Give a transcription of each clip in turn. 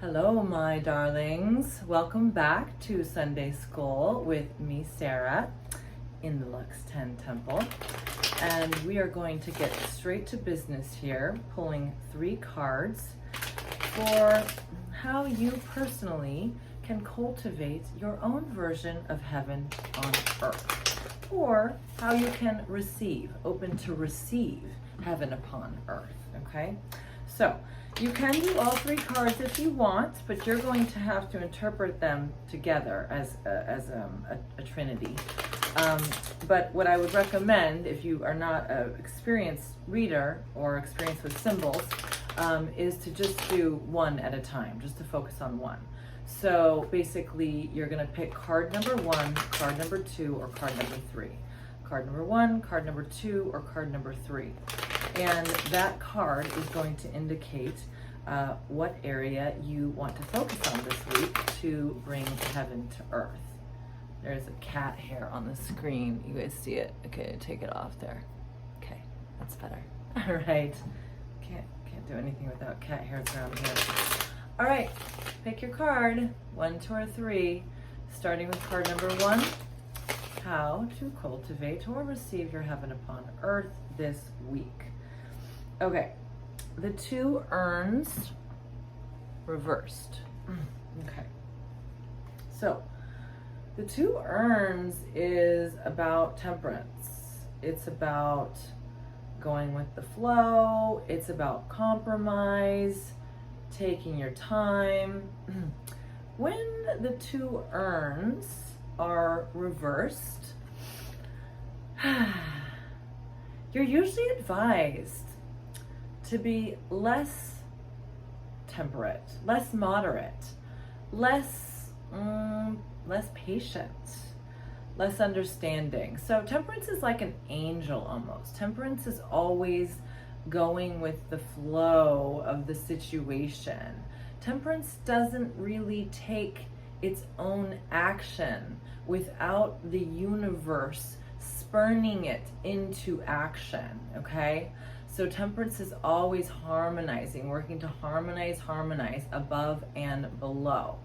Hello, my darlings. Welcome back to Sunday School with me, Sarah, in the Lux 10 Temple. And we are going to get straight to business here, pulling 3 cards for how you personally can cultivate your own version of heaven on earth, or how you can receive, open to receive heaven upon earth, okay? So you can do all 3 cards if you want, but you're going to have to interpret them together as a trinity. But what I would recommend, if you are not an experienced reader or experienced with symbols, is to just do one at a time, just to focus on one. So basically, you're going to pick card number 1, card number 2, or card number 3. Card number 1, card number 2, or card number 3. And that card is going to indicate what area you want to focus on this week to bring heaven to earth. There's a cat hair on the screen. You guys see it? Okay, take it off there. Okay, that's better. All right. Can't do anything without cat hairs around here. All right, pick your card, 1, 2, or 3, starting with card number 1. How to cultivate or receive your heaven upon earth this week. Okay, the 2 urns reversed. Okay, so the 2 urns is about temperance. It's about going with the flow. It's about compromise, taking your time. When the 2 urns are reversed, you're usually advised to be less temperate, less moderate, less patient, less understanding. So temperance is like an angel almost. Temperance is always going with the flow of the situation. Temperance doesn't really take its own action without the universe spurning it into action, okay? So temperance is always harmonizing, working to harmonize above and below.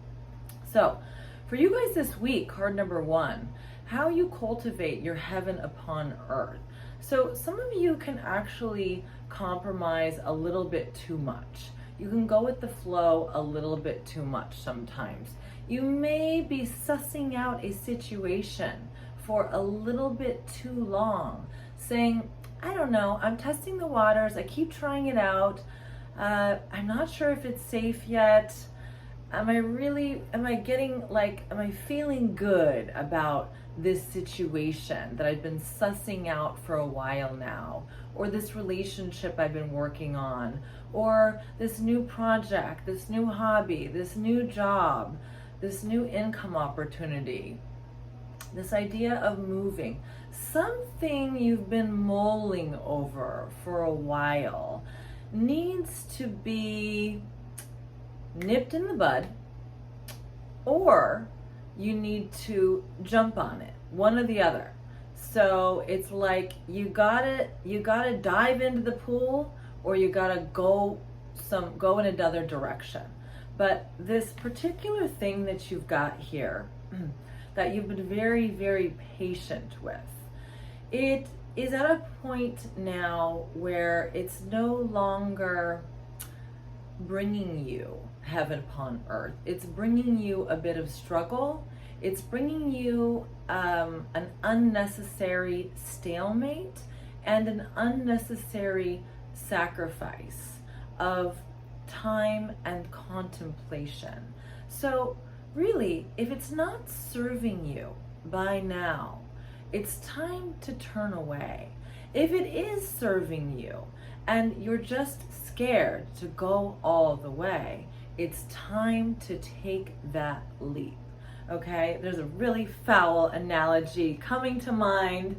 So for you guys this week, card number 1, how you cultivate your heaven upon earth. So some of you can actually compromise a little bit too much. You can go with the flow a little bit too much sometimes. You may be sussing out a situation for a little bit too long, saying, I don't know, I'm testing the waters, I keep trying it out, I'm not sure if it's safe yet. Am I feeling good about this situation that I've been sussing out for a while now, or this relationship I've been working on, or this new project, this new hobby, this new job, this new income opportunity, this idea of moving, something you've been mulling over for a while needs to be nipped in the bud, or you need to jump on it, one or the other. So it's like you gotta dive into the pool, or you gotta go in another direction. But this particular thing that you've got here that you've been very, very patient with, it is at a point now where it's no longer bringing you heaven upon earth. It's bringing you a bit of struggle. It's bringing you an unnecessary stalemate and an unnecessary sacrifice of time and contemplation. So really, if it's not serving you by now, it's time to turn away. If it is serving you and you're just scared to go all the way, it's time to take that leap, okay? There's a really foul analogy coming to mind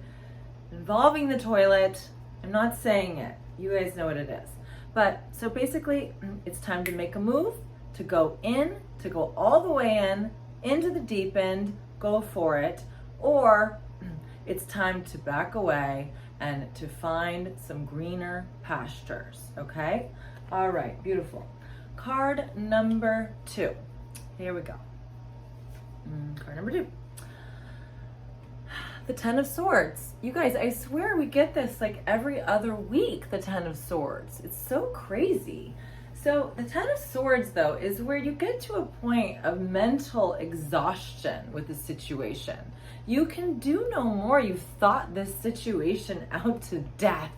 involving the toilet. I'm not saying it. You guys know what it is. But so basically, it's time to make a move, to go in, to go all the way in, into the deep end, go for it, or it's time to back away and to find some greener pastures, okay? All right, beautiful. Card number 2. Here we go. Card number 2. The Ten of Swords. You guys, I swear we get this like every other week, the Ten of Swords. It's so crazy. So the Ten of Swords, though, is where you get to a point of mental exhaustion with the situation. You can do no more. You've thought this situation out to death,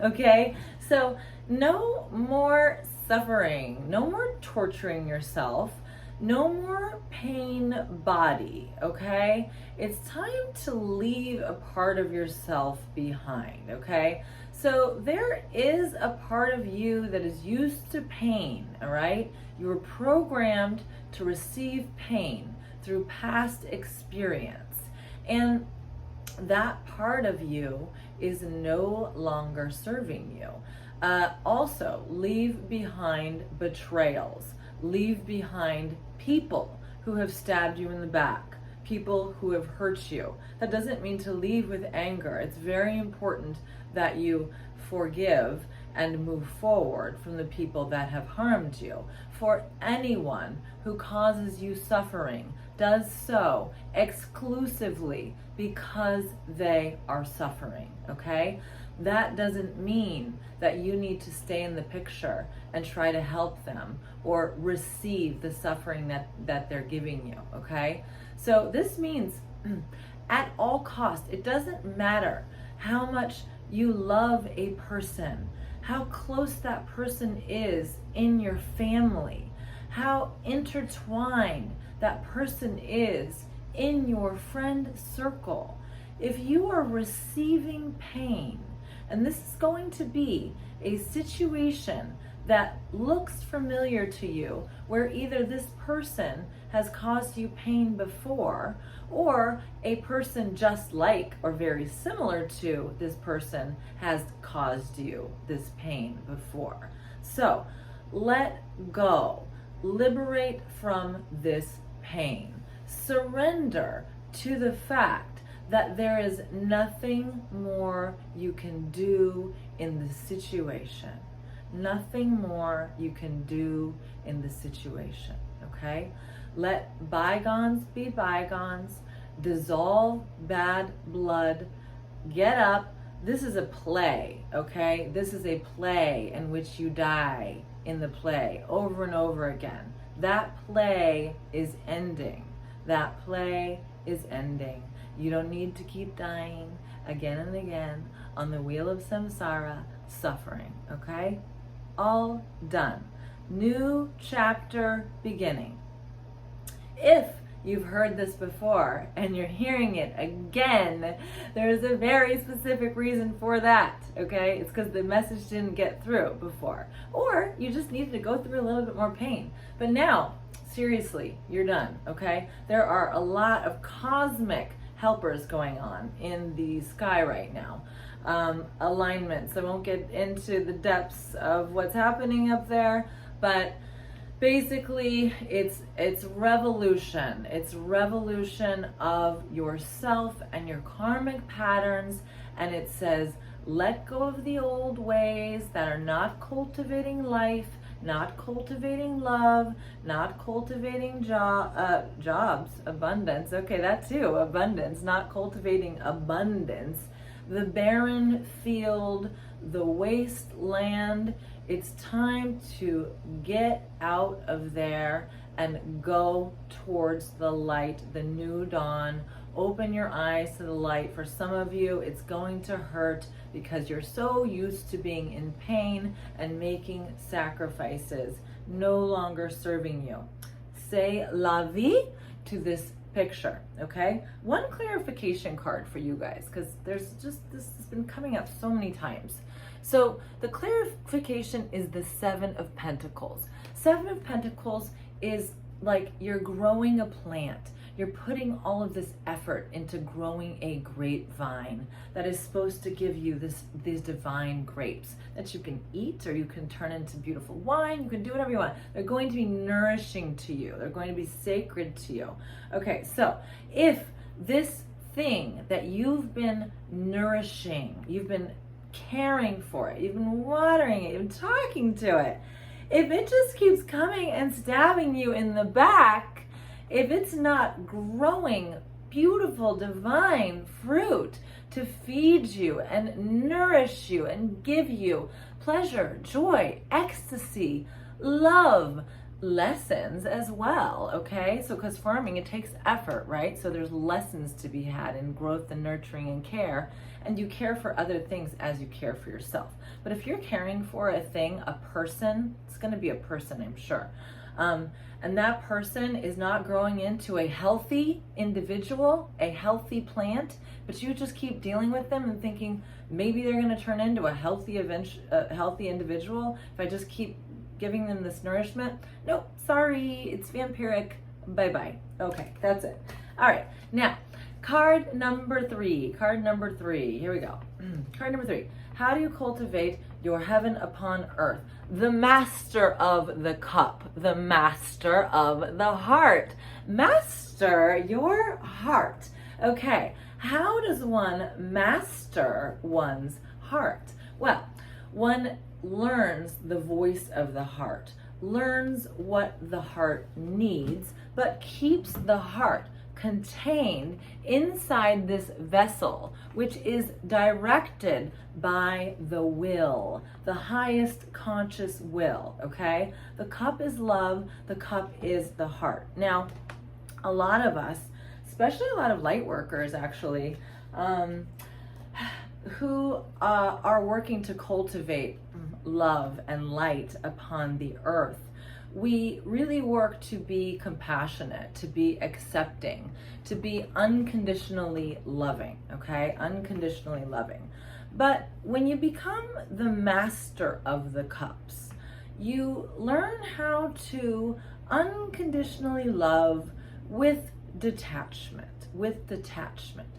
okay? So no more suffering, no more torturing yourself, no more pain body, okay? It's time to leave a part of yourself behind, okay? So there is a part of you that is used to pain, all right? You were programmed to receive pain through past experience. And that part of you is no longer serving you. Also, leave behind betrayals. Leave behind people who have stabbed you in the back, people who have hurt you. That doesn't mean to leave with anger. It's very important that you forgive and move forward from the people that have harmed you. For anyone who causes you suffering does so exclusively because they are suffering, okay? That doesn't mean that you need to stay in the picture and try to help them or receive the suffering that they're giving you, okay? So this means at all costs, it doesn't matter how much you love a person, how close that person is in your family, how intertwined that person is in your friend circle. If you are receiving pain, and this is going to be a situation that looks familiar to you, where either this person has caused you pain before, or a person just like or very similar to this person has caused you this pain before. So let go, liberate from this pain, surrender to the fact that there is nothing more you can do in the situation. Nothing more you can do in the situation, okay? Let bygones be bygones. Dissolve bad blood. Get up. This is a play, okay? This is a play in which you die in the play over and over again. That play is ending. That play is ending. You don't need to keep dying again and again on the wheel of samsara, suffering, okay? All done. New chapter beginning. If you've heard this before and you're hearing it again, there's a very specific reason for that, okay? It's because the message didn't get through before. Or you just needed to go through a little bit more pain. But now, seriously, you're done, okay? There are a lot of cosmic helpers going on in the sky right now. Alignments. I won't get into the depths of what's happening up there, but basically it's revolution. It's revolution of yourself and your karmic patterns, and it says let go of the old ways that are not cultivating life, not cultivating love, not cultivating jobs, abundance. Okay, that too, abundance, not cultivating abundance. The barren field, the wasteland. It's time to get out of there and go towards the light, the new dawn. Open your eyes to the light. For some of you, it's going to hurt because you're so used to being in pain and making sacrifices, no longer serving you. Say la vie to this picture, okay? One clarification card for you guys, because there's just, this has been coming up so many times. So the clarification is the Seven of Pentacles. Seven of Pentacles is like you're growing a plant. You're putting all of this effort into growing a grapevine that is supposed to give you these divine grapes that you can eat, or you can turn into beautiful wine. You can do whatever you want. They're going to be nourishing to you. They're going to be sacred to you. Okay, so if this thing that you've been nourishing, you've been caring for it, you've been watering it, you've been talking to it, if it just keeps coming and stabbing you in the back, if it's not growing beautiful, divine fruit to feed you and nourish you and give you pleasure, joy, ecstasy, love, lessons as well, okay? So because farming, it takes effort, right? So there's lessons to be had in growth and nurturing and care, and you care for other things as you care for yourself. But if you're caring for a thing, a person, it's going to be a person, I'm sure, and that person is not growing into a healthy individual, a healthy plant, but you just keep dealing with them and thinking maybe they're going to turn into a healthy individual if I just keep giving them this nourishment. Nope, sorry, it's vampiric. Bye-bye. Okay, that's it. All right, now, card number three. Here we go. Card number 3. How do you cultivate your heaven upon earth? The master of the cup, the master of the heart. Master your heart. Okay, how does one master one's heart? Well, one learns the voice of the heart, learns what the heart needs, but keeps the heart contained inside this vessel, which is directed by the will, the highest conscious will, okay? The cup is love, the cup is the heart. Now, a lot of us, especially a lot of light workers actually, who are working to cultivate love and light upon the earth, we really work to be compassionate, to be accepting, to be unconditionally loving, okay? Unconditionally loving. But when you become the master of the cups, you learn how to unconditionally love with detachment,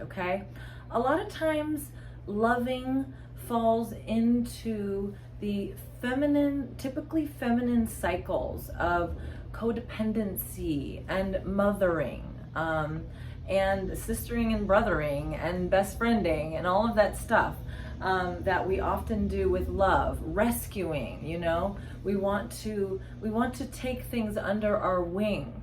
okay? A lot of times loving falls into the feminine, typically feminine cycles of codependency and mothering, and sistering and brothering and best friending and all of that stuff that we often do with love, rescuing, you know. We want to take things under our wing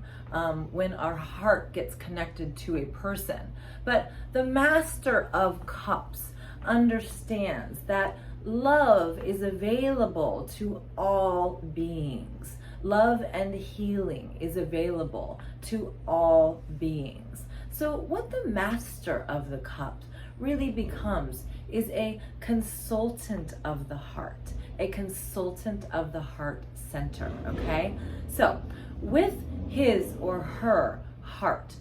when our heart gets connected to a person. But the Master of Cups understands that love is available to all beings. Love and healing is available to all beings. So what the Master of the Cups really becomes is a consultant of the heart, a consultant of the heart center, okay? So with his or her heart,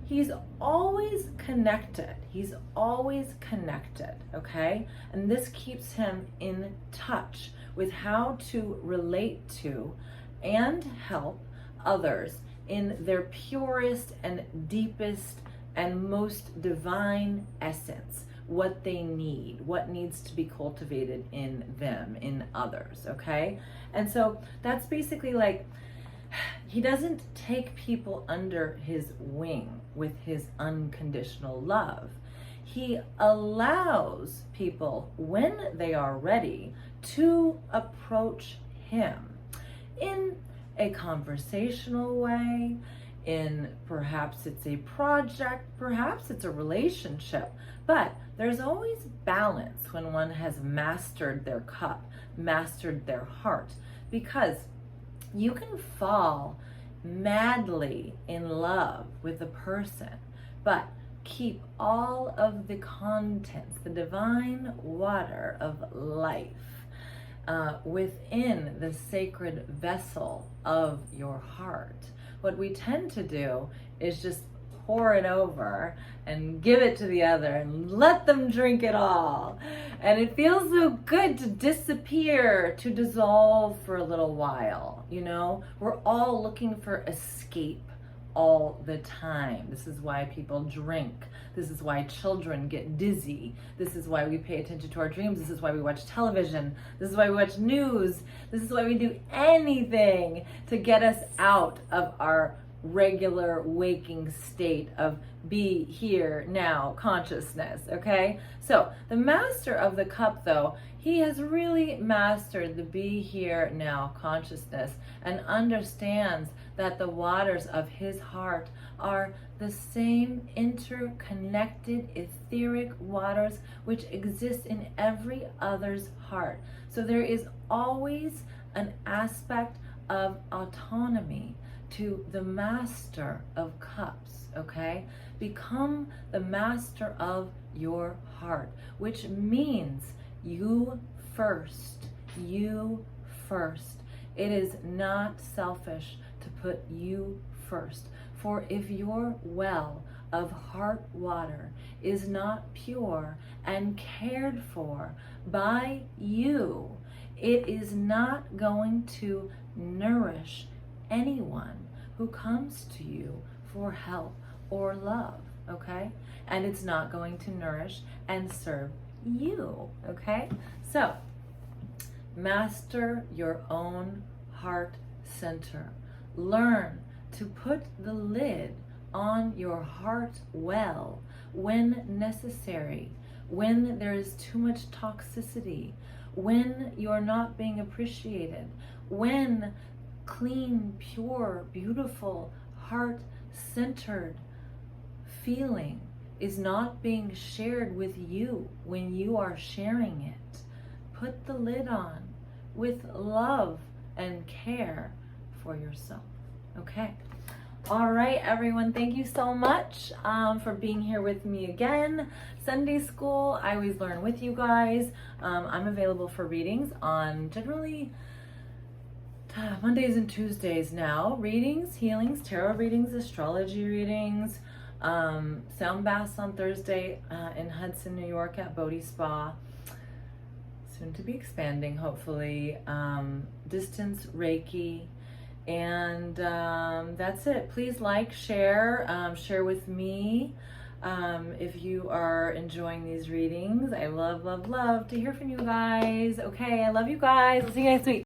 he's always connected. He's always connected, okay? And this keeps him in touch with how to relate to and help others in their purest and deepest and most divine essence, what they need, what needs to be cultivated in them, in others, okay? And so that's basically like, he doesn't take people under his wing with his unconditional love. He allows people, when they are ready, to approach him in a conversational way, in perhaps it's a project, perhaps it's a relationship, but there's always balance when one has mastered their cup, mastered their heart, because you can fall madly in love with a person, but keep all of the contents, the divine water of life, within the sacred vessel of your heart. What we tend to do is just pour it over and give it to the other and let them drink it all. And it feels so good to disappear, to dissolve for a little while, you know? We're all looking for escape all the time. This is why people drink. This is why children get dizzy. This is why we pay attention to our dreams. This is why we watch television. This is why we watch news. This is why we do anything to get us out of our regular waking state of be here now consciousness, okay? So the master of the cup, though, he has really mastered the be here now consciousness and understands that the waters of his heart are the same interconnected etheric waters which exist in every other's heart. So there is always an aspect of autonomy to the master of cups, okay? Become the master of your heart, which means you first, you first. It is not selfish to put you first. For if your well of heart water is not pure and cared for by you, it is not going to nourish anyone who comes to you for help or love, okay? And it's not going to nourish and serve you, okay? So, master your own heart center. Learn to put the lid on your heart well when necessary, when there is too much toxicity, when you're not being appreciated, when clean, pure, beautiful, heart-centered feeling is not being shared with you when you are sharing it. Put the lid on with love and care for yourself. Okay. All right, everyone. Thank you so much for being here with me again. Sunday School, I always learn with you guys. I'm available for readings on generally Mondays and Tuesdays now. Readings, healings, tarot readings, astrology readings, sound baths on Thursday in Hudson, New York at Bodhi Spa. Soon to be expanding, hopefully. Distance Reiki. And that's it. Please like, share, share with me if you are enjoying these readings. I love, love, love to hear from you guys. Okay, I love you guys. I'll see you next week.